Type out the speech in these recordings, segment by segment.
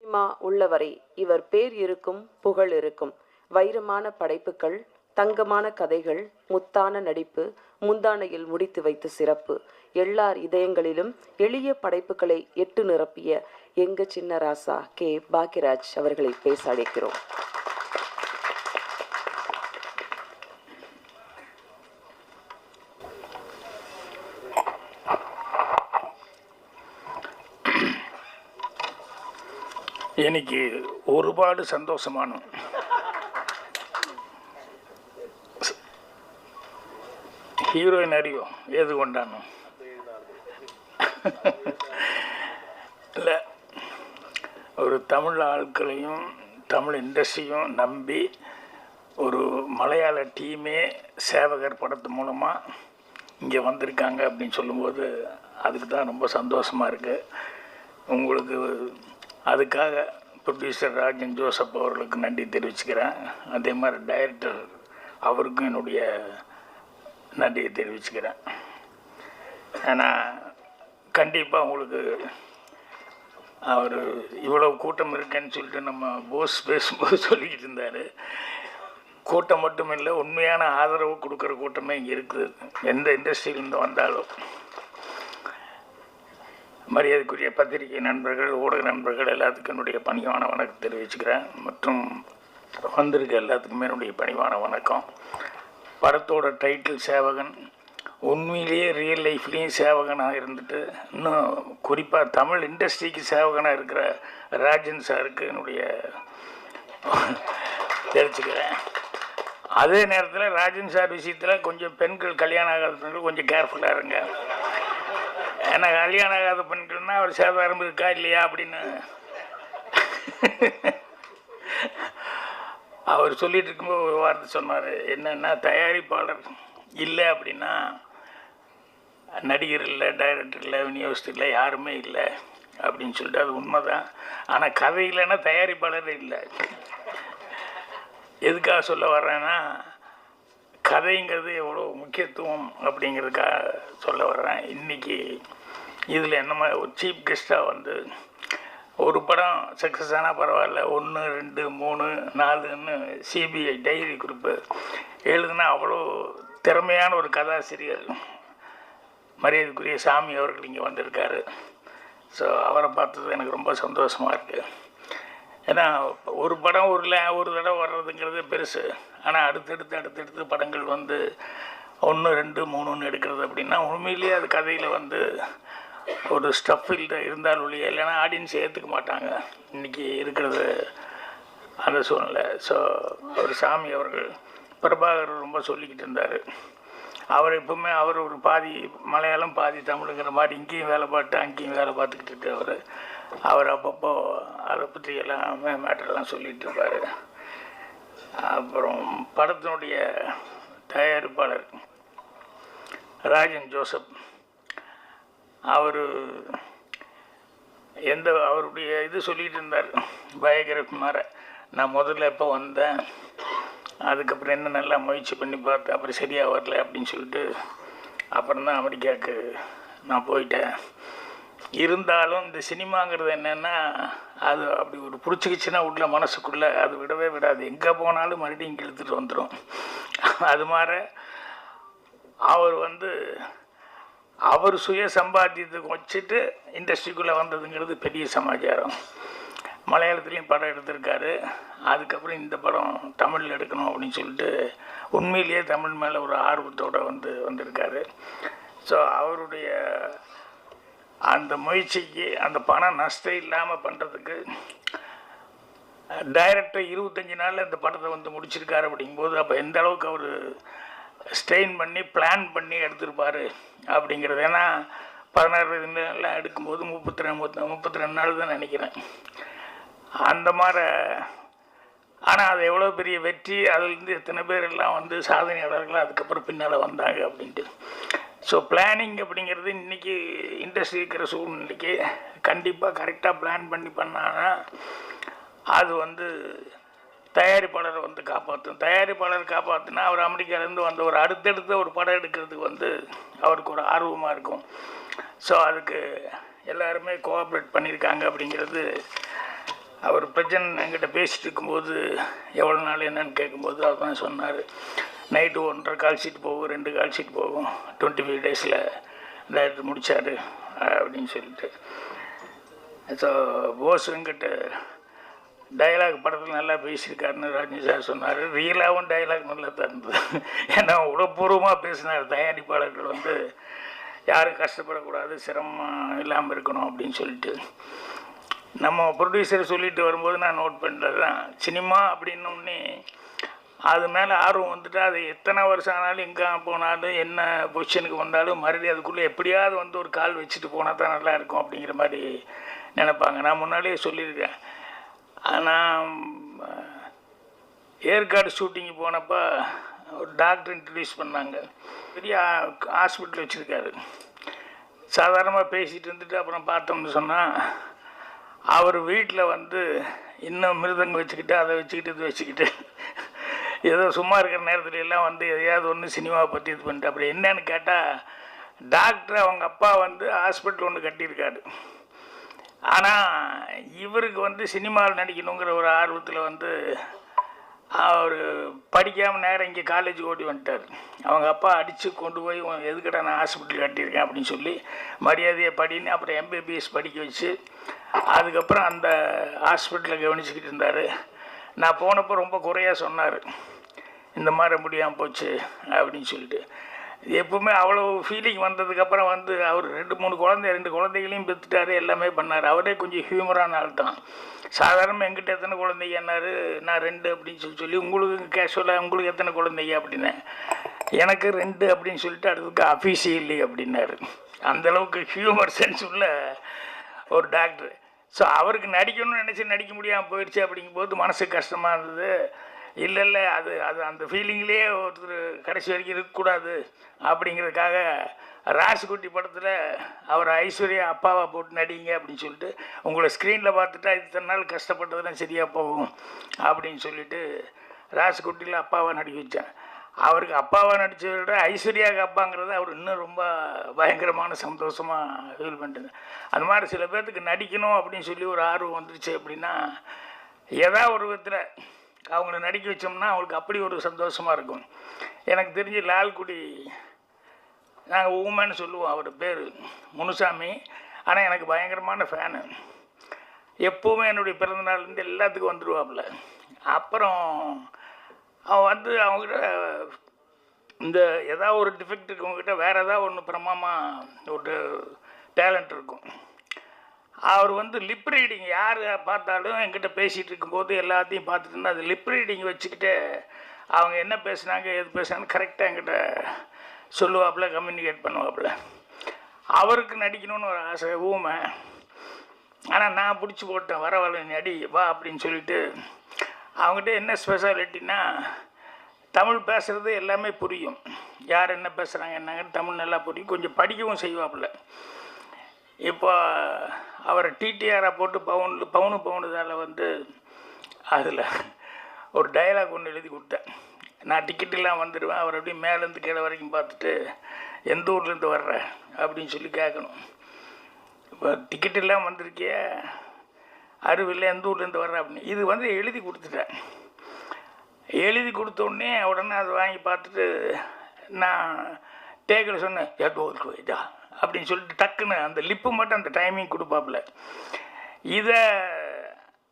Cinema உள்ளவரை இவர் பேர் இருக்கும், புகழ் இருக்கும். வைரமான படைப்புகள், தங்கமான கதைகள், முத்தான நடிப்பு, முந்தானையில் முடித்து வைத்து சிறப்பு. எல்லார் இதயங்களிலும் எளிய படைப்புகளை எட்டு நிரப்பிய எங்க சின்ன ராசா கே பாக்யராஜ் அவர்களை பேச அழைக்கிறோம். എനിക്ക് ഒരുപാട് സന്തോഷമാണ്. ഹീറോയിൻ അറിയോ ഏതുകൊണ്ടാണ്? இல்லை, ஒரு தமிழ் ஆட்களையும் தமிழ் இண்டஸ்ட்ரியும் நம்பி ஒரு மலையாள டீமே சேவகர் படத்து மூலமாக இங்கே வந்திருக்காங்க அப்படின்னு சொல்லும்போது அதுக்கு தான் ரொம்ப சந்தோஷமாக இருக்குது. உங்களுக்கு அதுக்காக ப்ரொடியூசர் ராஜன் ஜோசப் அவர்களுக்கு நன்றி தெரிவிச்சுக்கிறேன். அதே மாதிரி டைரக்டர் அவருக்கும் என்னுடைய நன்றியை தெரிவிச்சுக்கிறேன். ஏன்னா கண்டிப்பாக உங்களுக்கு அவர் இவ்வளோ கூட்டம் இருக்குன்னு சொல்லிட்டு நம்ம போஸ் பேசும்போது சொல்லிக்கிட்டு இருந்தார். கூட்டம் மட்டும் இல்லை, உண்மையான ஆதரவு கொடுக்குற கூட்டமே இங்கே இருக்குது. எந்த இண்டஸ்ட்ரியிலேருந்து வந்தாலும் மரியாதைக்குரிய பத்திரிகை நண்பர்கள், ஊடக நண்பர்கள் எல்லாத்துக்கும் என்னுடைய பணிவான வணக்கம் தெரிவிச்சுக்கிறேன். மற்றும் வந்திருக்க எல்லாத்துக்குமே என்னுடைய பணிவான வணக்கம். படத்தோட டைட்டில் சேவகன். உண்மையிலேயே ரியல் லைஃப்லேயும் சேவகனாக இருந்துட்டு, இன்னும் குறிப்பாக தமிழ் இண்டஸ்ட்ரிக்கு சேவகனாக இருக்கிற ராஜன் சாருக்கு என்னுடைய தெரிவிச்சுக்கிறேன். அதே நேரத்தில் ராஜன் சார் விஷயத்தில் கொஞ்சம் பெண்கள் கல்யாணம் ஆகாத பெண்கள் கொஞ்சம் கேர்ஃபுல்லாக இருங்க. ஏன்னா கல்யாணம் ஆகாத பெண்கள்னால் அவர் சேதாரம் இருக்கா இல்லையா அப்படின்னு அவர் சொல்லிட்டு இருக்கும்போது ஒரு வார்த்தை சொன்னார். என்னென்னா, தயாரிப்பாளர் இல்லை அப்படின்னா நடிகர் இல்லை, டைரக்டர் இல்லை, விநியோகஸ்தர் இல்லை, யாருமே இல்லை அப்படின்னு சொல்லிட்டு அது உண்மை தான். ஆனால் கதை இல்லைன்னா தயாரிப்பாளர் இல்லை. எதுக்காக சொல்ல வர்றேன்னா, கதைங்கிறது எவ்வளோ முக்கியத்துவம் அப்படிங்கிறதுக்காக சொல்ல வர்றேன். இன்றைக்கி இதில் என்னமா ஒரு சீஃப் கெஸ்ட்டாக வந்து ஒரு படம் சக்ஸஸ் ஆனால் பரவாயில்ல, 1, 2, 3, 4ன்னு சிபிஐ டைரி குறிப்பு எழுதுனா அவ்வளோ திறமையான ஒரு கதாசிரியர் மரியாதைக்குரிய சாமி அவர்கள் இங்கே வந்திருக்காரு. ஸோ அவரை பார்த்தது எனக்கு ரொம்ப சந்தோஷமாக இருக்குது. ஏன்னா ஒரு படம் ஒரு தடவை வர்றதுங்கிறது பெருசு. ஆனால் அடுத்தடுத்து படங்கள் வந்து 1, 2, 3ன்னு எடுக்கிறது அப்படின்னா உண்மையிலேயே அது கதையில் வந்து ஒரு ஸ்டஃபில் இருந்தால் ஒழிய இல்லைன்னா ஆடியன்ஸ் ஏற்றுக்க மாட்டாங்க இன்றைக்கி இருக்கிறது அந்த சூழ்நிலை. ஸோ ஒரு சாமி அவர்கள் பிரபாகர் ரொம்ப சொல்லிக்கிட்டு இருந்தார். அவர் எப்பவுமே அவர் ஒரு பாதி மலையாளம் பாதி தமிழுங்கிற மாதிரி இங்கேயும் வேலை பார்த்து அங்கேயும் வேலை பார்த்துக்கிட்டு இருக்கவர். அவர் அப்பப்போ அதை பற்றி எல்லாமே மேட்டரெல்லாம் சொல்லிகிட்டு இருப்பார். அப்புறம் படத்தினுடைய தயாரிப்பாளர் ராஜன் ஜோசப் அவர் அவருடைய இது சொல்லிகிட்டு இருந்தார், பயோகிராஃபி மாதிரி. நான் முதல்ல எப்போ வந்தேன், அதுக்கப்புறம் என்ன நல்லா முயற்சி பண்ணி பார்த்தேன், அப்புறம் சரியாக வரல அப்படின்னு சொல்லிட்டு அப்புறம் தான் அமெரிக்காவுக்கு நான் போயிட்டேன். இருந்தாலும் இந்த சினிமாங்கிறது என்னென்னா, அது அப்படி ஒரு பிடிச்சிக்கிச்சுன்னா உள்ள மனசுக்குள்ளே அது விடவே விடாது. எங்கே போனாலும் மறுபடியும் இங்கே இழுத்துட்டு வந்துடும். அது மாதிரி அவர் சுய சம்பாத்தியத்துக்கு வச்சுட்டு இண்டஸ்ட்ரிக்குள்ளே வந்ததுங்கிறது பெரிய சமாச்சாரம். மலையாளத்துலேயும் படம் எடுத்திருக்காரு. அதுக்கப்புறம் இந்த படம் தமிழில் எடுக்கணும் அப்படின்னு சொல்லிட்டு உண்மையிலேயே தமிழ் மேலே ஒரு ஆர்வத்தோடு வந்திருக்காரு. ஸோ அவருடைய அந்த முயற்சிக்கு அந்த பணம் நஷ்டம் இல்லாமல் பண்ணுறதுக்கு டைரக்டர் 25 நாளில் இந்த படத்தை முடிச்சிருக்காரு. அப்படிங்கும்போது அப்போ எந்த அளவுக்கு அவர் ஸ்ட்ரெயின் பண்ணி பிளான் பண்ணி எடுத்திருப்பார் அப்படிங்கிறது. ஏன்னா 16 நாள்லாம் எடுக்கும்போது 32 நாள் தான் நினைக்கிறேன் அந்த மாதிரி. ஆனால் அது எவ்வளோ பெரிய வெற்றி, அதுலேருந்து எத்தனை பேர் எல்லாம் சாதனையாளர்கள் அதுக்கப்புறம் பின்னால் வந்தாங்க அப்படின்ட்டு. ஸோ பிளானிங் அப்படிங்கிறது இன்றைக்கி இண்டஸ்ட்ரி இருக்கிற சூழ்நிலைக்கு கண்டிப்பாக கரெக்டாக பிளான் பண்ணி பண்ணாங்கன்னா அது தயாரிப்பாளரை காப்பாற்றும். தயாரிப்பாளர் காப்பாற்றினா அவர் அமெரிக்காவிலேருந்து ஒரு அடுத்தடுத்த ஒரு படம் எடுக்கிறதுக்கு அவருக்கு ஒரு ஆர்வமாக இருக்கும். ஸோ அதுக்கு எல்லாருமே கோஆப்ரேட் பண்ணியிருக்காங்க அப்படிங்கிறது அவர் பிரஜன் என்கிட்ட பேசிகிட்டு இருக்கும்போது எவ்வளோ நாள் என்னன்னு கேட்கும்போது அவர் தான் சொன்னார், நைட்டு 1.5 கால் ஷீட் போகும், 2 கால் ஷீட் போகும், 25 டேஸில் டைரக்டர் முடித்தார் அப்படின்னு சொல்லிட்டு. ஸோ போஸ் என்கிட்ட டைலாக் படத்தில் நல்லா பேசியிருக்காருன்னு ரஜினி சார் சொன்னார். ரியலாகவும் டைலாக் நல்லா தான் இருந்தது. ஏன்னா உடற்பூர்வமாக பேசினார், தயாரிப்பாளர்கள் வந்து யாரும் கஷ்டப்படக்கூடாது, சிரமம் இல்லாமல் இருக்கணும் அப்படின்னு சொல்லிட்டு. நம்ம ப்ரொடியூசர் சொல்லிட்டு வரும்போது நான் நோட் பண்ணுறது தான், சினிமா அப்படின்னோடனே அது மேலே ஆர்வம் வந்துட்டு அது எத்தனை வருஷம் ஆனாலும் எங்கே போனாலும் என்ன பொசிஷனுக்கு வந்தாலும் மறுபடியும் அதுக்குள்ளே எப்படியாவது வந்து ஒரு கால் வச்சுட்டு போனால் தான் நல்லாயிருக்கும் அப்படிங்கிற மாதிரி நினைப்பாங்க. நான் முன்னாடியே சொல்லியிருக்கேன். ஆனால் ஏற்காடு ஷூட்டிங்கு போனப்போ ஒரு டாக்டர் இன்ட்ரடியூஸ் பண்ணாங்க. பெரிய ஹாஸ்பிட்டல் வச்சுருக்காரு. சாதாரணமாக பேசிகிட்டு இருந்துட்டு அப்புறம் பார்த்தோம்னு சொன்னால் அவர் வீட்டில் வந்து இன்னும் மிருதங்க வச்சுக்கிட்டு அதை வச்சுக்கிட்டு இது வச்சுக்கிட்டு ஏதோ சும்மா இருக்கிற நேரத்துல எல்லாம் வந்து எதையாவது ஒன்று சினிமாவை பற்றி இது பண்ணிட்டு அப்படி என்னன்னு கேட்டால், டாக்டர் அவங்க அப்பா வந்து ஹாஸ்பிட்டல் ஒன்று கட்டியிருக்காரு. ஆனால் இவருக்கு வந்து சினிமாவில் நடிக்கணுங்கிற ஒரு ஆர்வத்தில் வந்து அவர் படிக்காமல் நேரம் இங்கே காலேஜ் ஓடி வந்துட்டார். அவங்க அப்பா அடித்து கொண்டு போய் எதுக்கடா நான் ஹாஸ்பிட்டல் கட்டியிருக்கேன் அப்படின்னு சொல்லி மரியாதையை படின்னு அப்புறம் எம்பிபிஎஸ் படிக்க வச்சு அதுக்கப்புறம் அந்த ஹாஸ்பிட்டலில் கவனிச்சுக்கிட்டு இருந்தார். நான் போனப்போ ரொம்ப குறையாக சொன்னார், இந்த மாதிரி முடியாமல் போச்சு அப்படின்னு சொல்லிட்டு. எப்பவுமே அவ்வளோ ஃபீலிங் வந்ததுக்கப்புறம் வந்து அவர் 2 குழந்தைகளையும் பெற்றுட்டார், எல்லாமே பண்ணார். அவரே கொஞ்சம் ஹியூமரான ஆள் தான். சாதாரணமாக எங்கிட்ட எத்தனை குழந்தைங்க என்னார், நான் 2 அப்படின்னு சொல்லி உங்களுக்கு கேஷுவலாக உங்களுக்கு எத்தனை குழந்தைங்க அப்படின்னேன். எனக்கு 2 அப்படின்னு சொல்லிட்டு அடுத்ததுக்கு அஃபீஷியலி அப்படின்னாரு. அந்தளவுக்கு ஹியூமர் சென்ஸ் உள்ள ஒரு டாக்டர். ஸோ அவருக்கு நடிக்கணும்னு நினச்சி நடிக்க முடியாமல் போயிடுச்சு அப்படிங்கும்போது மனசுக்கு கஷ்டமாக இருந்தது. இல்லை அது அது அந்த ஃபீலிங்லேயே ஒருத்தர் கடைசி வரைக்கும் இருக்கக்கூடாது அப்படிங்கிறதுக்காக ராசுகுட்டி படத்தில் அவர் ஐஸ்வர்யா அப்பாவை போட்டு நடிங்க அப்படின்னு சொல்லிட்டு, உங்களை ஸ்க்ரீனில் பார்த்துட்டா இத்தனை நாள் கஷ்டப்பட்டதெல்லாம் சரியாக போகும் அப்படின்னு சொல்லிட்டு ராசுகுட்டியில் அப்பாவை நடிக்க வச்சேன். அவருக்கு அப்பாவாக நடித்ததை விட ஐஸ்வர்யாவுக்கு அப்பாங்கிறது அவர் இன்னும் ரொம்ப பயங்கரமான சந்தோஷமாக ஃபீல் பண்ணிட்டு. அந்த மாதிரி சில பேர்த்துக்கு நடிக்கணும் அப்படின்னு சொல்லி ஒரு ஆர்வம் வந்துருச்சு அப்படின்னா ஏதாவது ஒரு விதத்தில் அவங்கள நடிக்க வச்சோம்னா அவங்களுக்கு அப்படி ஒரு சந்தோஷமாக இருக்கும். எனக்கு தெரிஞ்சு லால்குடி நாங்கள் ஊமன்னு சொல்லுவோம், அவர் பேர் முனுசாமி. ஆனால் எனக்கு பயங்கரமான ஃபேனு. எப்போவுமே என்னுடைய பிறந்தநாள்லேருந்து எல்லாத்துக்கும் வந்துடுவாப்புல. அப்புறம் அவன் வந்து அவங்ககிட்ட இந்த ஏதாவது ஒரு டிஃபெக்ட் இருக்கவங்ககிட்ட வேறு ஏதாவது ஒன்று பிரமாமாக ஒரு டேலண்ட் இருக்கும். அவர் வந்து லிப் ரீடிங் யார் பார்த்தாலும் என்கிட்ட பேசிகிட்டு இருக்கும்போது எல்லாத்தையும் பார்த்துட்டுன்னா அது லிப் ரீடிங் வச்சுக்கிட்டு அவங்க என்ன பேசுனாங்க எது பேசுனாங்க கரெக்டாக என்கிட்ட சொல்லுவாப்புல, கம்யூனிகேட் பண்ணுவாப்புல. அவருக்கு நடிக்கணும்னு ஒரு ஆசை, ஊமை. ஆனால் நான் பிடிச்சி போட்டேன், வர நடி வா அப்படின்னு சொல்லிட்டு. அவங்ககிட்ட என்ன ஸ்பெஷாலிட்டின்னா தமிழ் பேசுகிறது எல்லாமே புரியும், யார் என்ன பேசுகிறாங்க என்னங்கன்னு தமிழ் நல்லா புரியும், கொஞ்சம் படிக்கவும் செய்வாப்புல. இப்போ அவரை டிடிஆரை போட்டு பவுனுதால் வந்து அதில் ஒரு டைலாக் ஒன்று எழுதி கொடுத்தேன். நான் டிக்கெட்டெல்லாம் வந்துடுவேன், அவர் அப்படியே மேலேருந்து கீழே வரைக்கும் பார்த்துட்டு எந்த ஊர்லேருந்து வர்ற அப்படின்னு சொல்லி கேட்கணும். இப்போ டிக்கெட்டெல்லாம் வந்திருக்கிய அறிவில்லை, எந்த ஊர்லேருந்து வர்ற அப்படின்னு. இது வந்து எழுதி கொடுத்துட்டேன். எழுதி கொடுத்தோடனே உடனே அதை வாங்கி பார்த்துட்டு நான் டேக்கில் சொன்னேன், எதோ இதா அப்படின்னு சொல்லிட்டு டக்குன்னு அந்த லிப்பு மட்டும் அந்த டைமிங் கொடுப்பாப்புல. இதை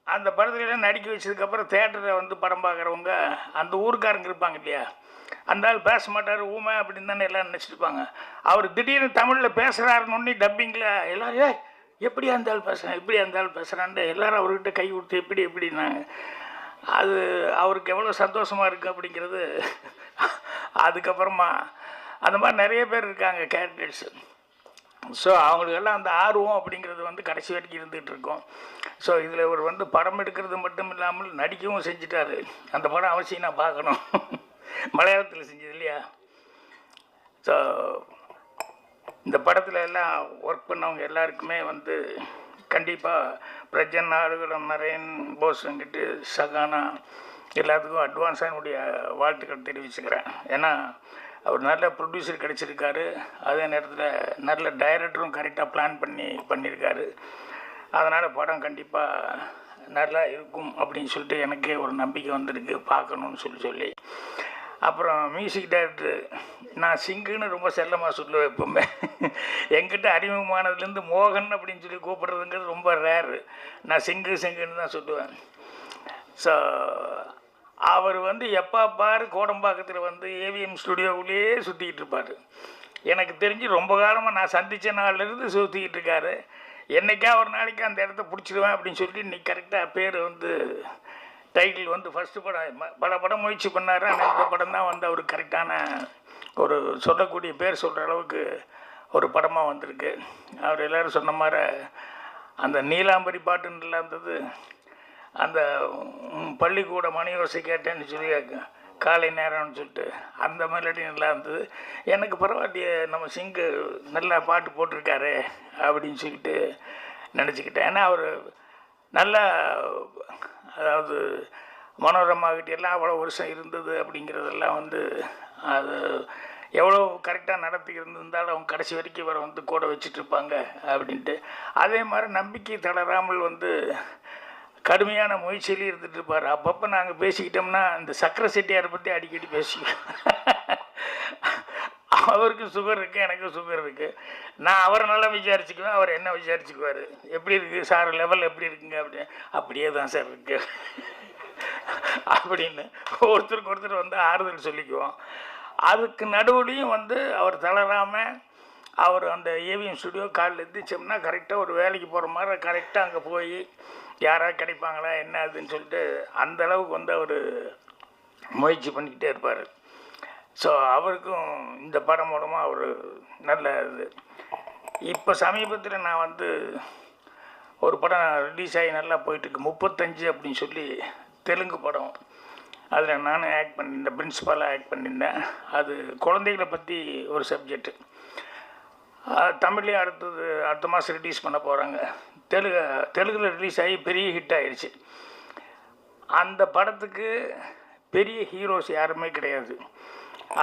அந்த படத்துலலாம் நடிக்க வச்சதுக்கப்புறம் தேட்டரில் வந்து படம் பார்க்குறவங்க அந்த ஊருக்காரங்க இருப்பாங்க இல்லையா, அந்த ஆள் பேச மாட்டார், ஊமை அப்படின்னு தானே எல்லோரும் நினச்சிருப்பாங்க. அவர் திடீர்னு தமிழில் பேசுகிறாருன்னு டப்பிங்கில் எல்லோரும் எப்படி அந்த ஆள் பேசுகிறேன் எப்படி அந்த ஆள் பேசுகிறான்ட்டு எல்லோரும் அவர்கிட்ட கை கொடுத்து எப்படின்னாங்க. அது அவருக்கு எவ்வளோ சந்தோஷமாக இருக்குது அப்படிங்கிறது. அதுக்கப்புறமா அந்த மாதிரி நிறைய பேர் இருக்காங்க கேரக்டர்ஸு. ஸோ அவங்களுக்கெல்லாம் அந்த ஆர்வம் அப்படிங்கிறது வந்து கடைசி வரைக்கும் இருந்துகிட்டு இருக்கும். ஸோ இதில் இவர் வந்து படம் எடுக்கிறது மட்டும் இல்லாமல் நடிக்கவும் செஞ்சிட்டாரு. அந்த படம் அவசியம் நான் பார்க்கணும், மலையாளத்தில் செஞ்சது இல்லையா. ஸோ இந்த படத்தில் எல்லாம் ஒர்க் பண்ணவங்க எல்லாருக்குமே வந்து கண்டிப்பாக பிரஜன், ஆறுகளம், நரேன், போஸ் வெங்கட், சகானா எல்லாத்துக்கும் அட்வான்ஸாக என்னுடைய வாழ்த்துக்கள் தெரிவிச்சுக்கிறேன். ஏன்னா அவர் நல்ல ப்ரொடியூசர் கிடச்சிருக்காரு, அதே நேரத்தில் நல்ல டைரக்டரும் கரெக்டாக பிளான் பண்ணியிருக்காரு. அதனால் படம் கண்டிப்பாக நல்லா இருக்கும் அப்படின்னு சொல்லிட்டு எனக்கே ஒரு நம்பிக்கை வந்திருக்கு, பார்க்கணுன்னு சொல்லி. அப்புறம் மியூசிக் டைரக்டர், நான் சிங்குன்னு ரொம்ப செல்லமாக சொல்லுவேன் எப்போவுமே. என்கிட்ட அறிமுகமானதுலேருந்து மோகன் அப்படின்னு சொல்லி கூப்பிட்றதுங்கிறது ரொம்ப ரேரு. நான் சிங்குன்னு தான் சொல்லுவேன். ஸோ அவர் வந்து எப்போ பாரு கோடம்பாக்கத்தில் வந்து ஏவிஎம் ஸ்டுடியோவுலேயே சுற்றிக்கிட்டு இருப்பார். எனக்கு தெரிஞ்சு ரொம்ப காலமாக நான் சந்தித்த நாள்லேருந்து சுற்றிக்கிட்டு இருக்காரு. என்றைக்கா ஒரு நாளைக்கு அந்த இடத்த பிடிச்சிடுவேன் அப்படின்னு சொல்லிட்டு இன்றைக்கி கரெக்டாக பேர் வந்து டைட்டில் வந்து ஃபஸ்ட்டு படம் பல படம் முயற்சி பண்ணார். ஆனால் இந்த படம் தான் வந்து அவருக்கு கரெக்டான ஒரு சொல்லக்கூடிய பேர் சொல்கிற அளவுக்கு ஒரு படமாக வந்திருக்கு. அவர் எல்லோரும் சொன்ன மாதிரி அந்த நீலாம்பரி பாட்டுன்னு நல்லா இருந்தது. அந்த பள்ளிக்கூட மணியோசை கேட்டேன்னு சொல்லி காலை நேரம்னு சொல்லிட்டு அந்த மெலடி நல்லா இருந்தது. எனக்கு பரவாயில்லையே, நம்ம சிங்கு நல்லா பாட்டு போட்டிருக்காரு அப்படின்னு சொல்லிட்டு நினச்சிக்கிட்டேன். ஏன்னா அவர் நல்லா, அதாவது மனோரமாகிட்ட எல்லாம் அவ்வளோ வருஷம் இருந்தது அப்படிங்கிறதெல்லாம் வந்து அது எவ்வளோ கரெக்டாக நடத்தி இருந்திருந்தாலும் அவங்க கடைசி வரைக்கும் இவரை வந்து கூட வச்சுட்ருப்பாங்க அப்படின்ட்டு. அதே மாதிரி நம்பிக்கை தளராமல் வந்து கடுமையான முயற்சியிலே இருந்துகிட்டு இருப்பார். அப்பப்போ நாங்கள் பேசிக்கிட்டோம்னா இந்த சக்கரை செட்டியாரை பற்றி அடிக்கடி பேசிக்குவோம். அவருக்கு சுகர் இருக்குது, எனக்கும் சுகர் இருக்குது. நான் அவரை நல்லா விசாரிச்சுக்குவேன், அவர் என்ன விசாரிச்சுக்குவார். எப்படி இருக்குது சார், லெவல் எப்படி இருக்குங்க அப்படின்னு. அப்படியே தான் சார் இருக்கு அப்படின்னு ஒருத்தருக்கு ஒருத்தர் வந்து ஆறுதல் சொல்லிக்குவோம். அதுக்கு நடுவுலையும் வந்து அவர் தளராமல் அவர் அந்த ஏவிஎம் ஸ்டுடியோ காலில் எந்திரிச்சோம்னா கரெக்டாக ஒரு வேலைக்கு போகிற மாதிரி கரெக்டாக அங்கே போய் யாராவது கிடைப்பாங்களா என்ன அதுன்னு சொல்லிட்டு அந்த அளவுக்கு வந்து அவர் முயற்சி பண்ணிக்கிட்டே இருப்பார். ஸோ அவருக்கும் இந்த படம் மூலமாக அவர் நல்ல இது. இப்போ சமீபத்தில் நான் வந்து ஒரு படம் ரிலீஸ் ஆகி நல்லா போயிட்டுருக்கு, 35 அப்படின்னு சொல்லி தெலுங்கு படம். அதில் நானும் ஆக்ட் பண்ணியிருந்தேன், பிரின்ஸிபாலாக ஆக்ட் பண்ணியிருந்தேன். அது குழந்தைகளை பற்றி ஒரு சப்ஜெக்டு. தமிழ்லேயும் அடுத்த மாதம் ரிலீஸ் பண்ண போகிறாங்க. தெலுங்கில் ரிலீஸ் ஆகி பெரிய ஹிட் ஆகிடுச்சு. அந்த படத்துக்கு பெரிய ஹீரோஸ் யாருமே கிடையாது.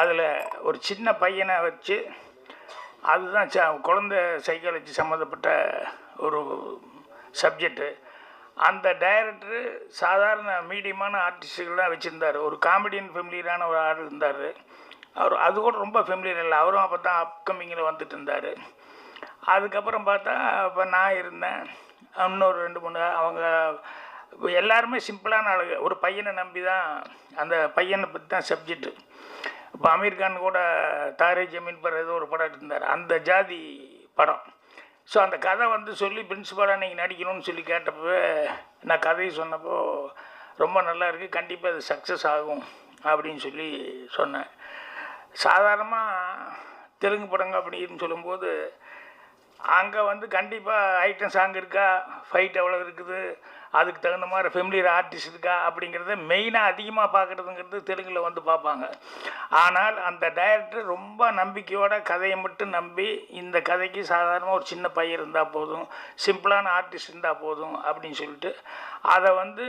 அதில் ஒரு சின்ன பையனை வச்சு, அதுதான் குழந்தை சைக்காலஜி சம்மந்தப்பட்ட ஒரு சப்ஜெக்டு. அந்த டைரக்டரு சாதாரண மீடியமான ஆர்டிஸ்டுகள்லாம் வச்சுருந்தார். ஒரு காமெடியன் ஃபெமிலியரான ஒரு ஆள் இருந்தார். அவர் அது கூட ரொம்ப ஃபெமிலியர் இல்லை, அவரும் அப்போ தான் அப்கமிங்கில் வந்துட்டு இருந்தார். அதுக்கப்புறம் பார்த்தா இப்போ நான் இருந்தேன், இன்னொரு 2-3 அவங்க எல்லாருமே சிம்பிளான ஆளுங்க. ஒரு பையனை நம்பி தான், அந்த பையனை பற்றி தான் சப்ஜெக்டு. இப்போ அமீர்கான் கூட தாரே ஜமீன் பர் ஏதோ ஒரு படம் இருந்தார், அந்த ஜாதி படம். ஸோ அந்த கதை வந்து சொல்லி பிரின்ஸிபாலாக நீங்கள் நடிக்கணும்னு சொல்லி கேட்டப்போ நான் கதையை சொன்னப்போ ரொம்ப நல்லா இருக்குது, கண்டிப்பாக அது சக்ஸஸ் ஆகும் அப்படின்னு சொல்லி சொன்னேன். சாதாரணமாக தெலுங்கு படங்க அப்படின்னு சொல்லும்போது அங்கே வந்து கண்டிப்பாக ஐட்டம் சாங் இருக்கா, ஃபைட் எவ்வளோ இருக்குது, அதுக்கு தகுந்த மாதிரி ஃபெமிலியர் ஆர்டிஸ்ட் இருக்கா அப்படிங்கிறத மெயினாக அதிகமாக பார்க்குறதுங்கிறது தெலுங்கில் வந்து பார்ப்பாங்க. ஆனால் அந்த டைரக்டர் ரொம்ப நம்பிக்கையோட கதையை மட்டும் நம்பி, இந்த கதைக்கு சாதாரணமாக ஒரு சின்ன பையன் இருந்தால் போதும், சிம்பிளான ஆர்டிஸ்ட் இருந்தால் போதும் அப்படின்னு சொல்லிட்டு அதை வந்து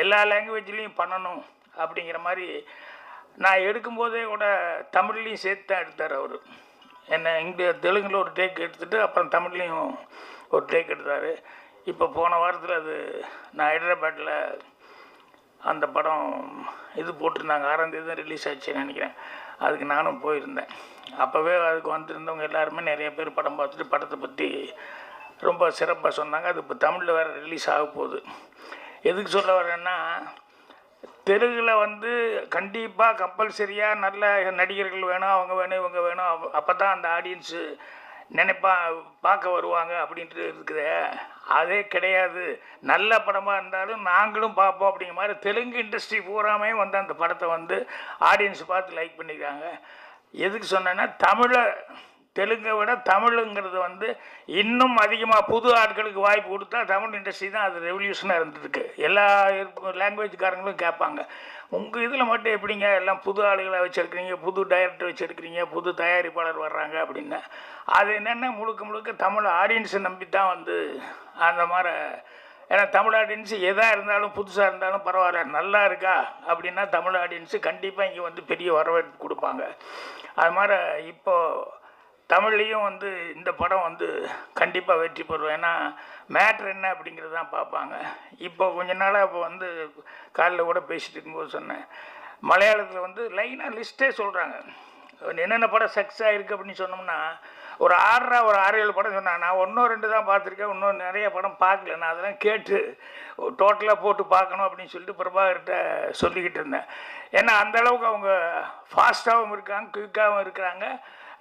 எல்லா லாங்குவேஜ்லேயும் பண்ணணும் அப்படிங்கிற மாதிரி நான் எடுக்கும்போதே கூட தமிழ்லேயும் சேர்த்து தான் எடுத்தார் அவர். என்ன தெலுங்கில் ஒரு டேக் எடுத்துகிட்டு அப்புறம் தமிழ்லேயும் ஒரு டேக் எடுத்தார். இப்போ போன வாரத்தில் அது நான் ஹைதராபாத்தில் அந்த படம் இது போட்டிருந்தாங்க, 6ஆம் தேதி தான் ரிலீஸ் ஆச்சுன்னு நினைக்கிறேன். அதுக்கு நானும் போயிருந்தேன். அப்போவே அதுக்கு வந்திருந்தவங்க எல்லாருமே நிறைய பேர் படம் பார்த்துட்டு படத்தை பற்றி ரொம்ப சிறப்பாக சொன்னாங்க. அது இப்போ தமிழில் வேறு ரிலீஸ் ஆக போகுது. எதுக்கு சொல்ல வரேன்னா, தெலுங்கில் வந்து கண்டிப்பாக கம்பல்சரியாக நல்ல நடிகர்கள் வேணும், அவங்க வேணும், இவங்க வேணும், அப்போ தான் அந்த ஆடியன்ஸு பார்க்க வருவாங்க அப்படின்ட்டு இருக்குது. அதே கிடையாது. நல்ல படமாக இருந்தாலும் நாங்களும் பார்ப்போம் அப்படிங்கிற மாதிரி தெலுங்கு இண்டஸ்ட்ரி பூராமே வந்து அந்த படத்தை வந்து ஆடியன்ஸ் பார்த்து லைக் பண்ணிக்கிறாங்க. எதுக்கு சொன்னேன்னா, தெலுங்கை விட தமிழுங்கிறது வந்து இன்னும் அதிகமாக புது ஆட்களுக்கு வாய்ப்பு கொடுத்தா தமிழ் இண்டஸ்ட்ரி தான் அது ரெவல்யூஷனாக இருந்துருக்கு. எல்லா லாங்குவேஜ்காரங்களும் கேட்பாங்க, உங்கள் இதில் மட்டும் எப்படிங்க எல்லாம் புது ஆளுகளை வச்சுருக்கிறீங்க, புது டைரக்டர் வச்சுருக்கிறீங்க, புது தயாரிப்பாளர் வர்றாங்க அப்படின்னு. அது என்னென்ன முழுக்க தமிழ் ஆடியன்ஸை நம்பி தான் வந்து அந்த மாதிரி. ஏன்னா தமிழ் ஆடியன்ஸு எதாக இருந்தாலும் புதுசாக இருந்தாலும் பரவாயில்ல, நல்லா இருக்கா அப்படின்னா தமிழ் ஆடியன்ஸு கண்டிப்பாக இங்கே வந்து பெரிய வரவேற்பு கொடுப்பாங்க. அது மாதிரி இப்போது தமிழ்லேயும் வந்து இந்த படம் வந்து கண்டிப்பாக வெற்றி பெறும். ஏன்னா மேட்ரு என்ன அப்படிங்கிறது தான் பார்ப்பாங்க. இப்போ கொஞ்ச நாளாக இப்போ வந்து காலையில் கூட பேசிட்டு இருக்கும்போது சொன்னேன், மலையாளத்தில் வந்து லைனாக லிஸ்ட்டே சொல்கிறாங்க என்னென்ன படம் சக்ஸஸ் ஆகிருக்கு அப்படின்னு சொன்னோம்னா ஒரு 6-7 படம் சொன்னாங்க. நான் 1-2 தான் பார்த்துருக்கேன், இன்னும் நிறைய படம் பார்க்கல. நான் அதெல்லாம் கேட்டு டோட்டலாக போட்டு பார்க்கணும் அப்படின்னு சொல்லிட்டு பிரபாகர்கிட்ட சொல்லிக்கிட்டு இருந்தேன். ஏன்னா அந்தளவுக்கு அவங்க ஃபாஸ்ட்டாகவும் இருக்காங்க, குயிக்காகவும் இருக்கிறாங்க.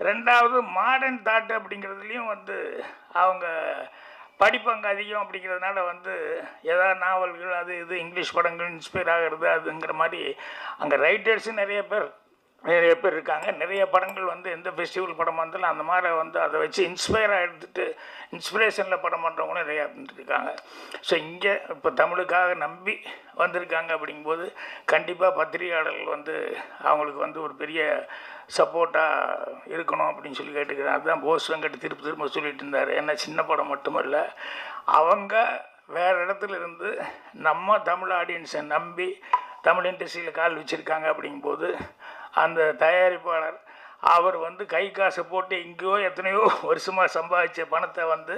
ரெண்டாவது மாடர்ன் தாட் அப்படிங்கிறதுலையும் வந்து அவங்க படிப்பாங்க அதிகம். அப்படிங்கிறதுனால வந்து ஏதாவது நாவல்கள் அது இது இங்கிலீஷ் படங்கள் இன்ஸ்பயர் ஆகிறது அதுங்கிற மாதிரி அங்கே ரைட்டர்ஸும் நிறைய பேர் இருக்காங்க. நிறைய படங்கள் வந்து எந்த ஃபெஸ்டிவல் படம் வந்தாலும் அந்த மாதிரி வந்து அதை வச்சு இன்ஸ்பயராக எடுத்துகிட்டு இன்ஸ்பிரேஷனில் படம் பண்ணுறவங்களும் நிறையா இருக்காங்க. ஸோ இங்கே இப்போ தமிழுக்காக நம்பி வந்திருக்காங்க. அப்படிங்கும்போது கண்டிப்பாக பத்திரிகையாளர்கள் வந்து அவங்களுக்கு வந்து ஒரு பெரிய சப்போர்ட்டாக இருக்கணும் அப்படின்னு சொல்லி கேட்டுக்கிறேன். அதுதான் போஸ் வெங்கட் திரும்ப சொல்லிட்டு இருந்தார். ஏன்னா சின்ன படம் மட்டுமல்ல, அவங்க வேறு இடத்துல இருந்து நம்ம தமிழ் ஆடியன்ஸை நம்பி தமிழ் இண்டஸ்ட்ரியில் கால் வச்சுருக்காங்க. அப்படிங்கும்போது அந்த தயாரிப்பாளர் அவர் வந்து கை காசை போட்டு எங்கேயோ எத்தனையோ வருஷமாக சம்பாதிச்ச பணத்தை வந்து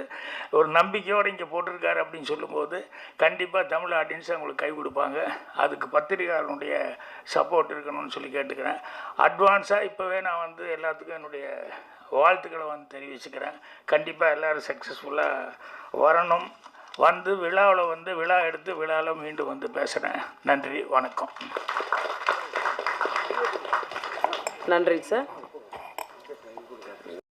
ஒரு நம்பிக்கையோடு இங்கே போட்டிருக்காரு அப்படின்னு சொல்லும்போது கண்டிப்பாக தமிழ் ஆடியன்ஸ் அவங்களுக்கு கை கொடுப்பாங்க. அதுக்கு பத்திரிகையாளனுடைய சப்போர்ட் இருக்கணும்னு சொல்லி கேட்டுக்கிறேன். அட்வான்ஸாக இப்போவே நான் வந்து எல்லாத்துக்கும் என்னுடைய வாழ்த்துக்களை வந்து தெரிவிச்சுக்கிறேன். கண்டிப்பாக எல்லோரும் சக்ஸஸ்ஃபுல்லாக வரணும். வந்து விழாவில் வந்து விழா எடுத்து விழாவில் மீண்டும் வந்து பேசுகிறேன். நன்றி, வணக்கம். நன்றி சார்.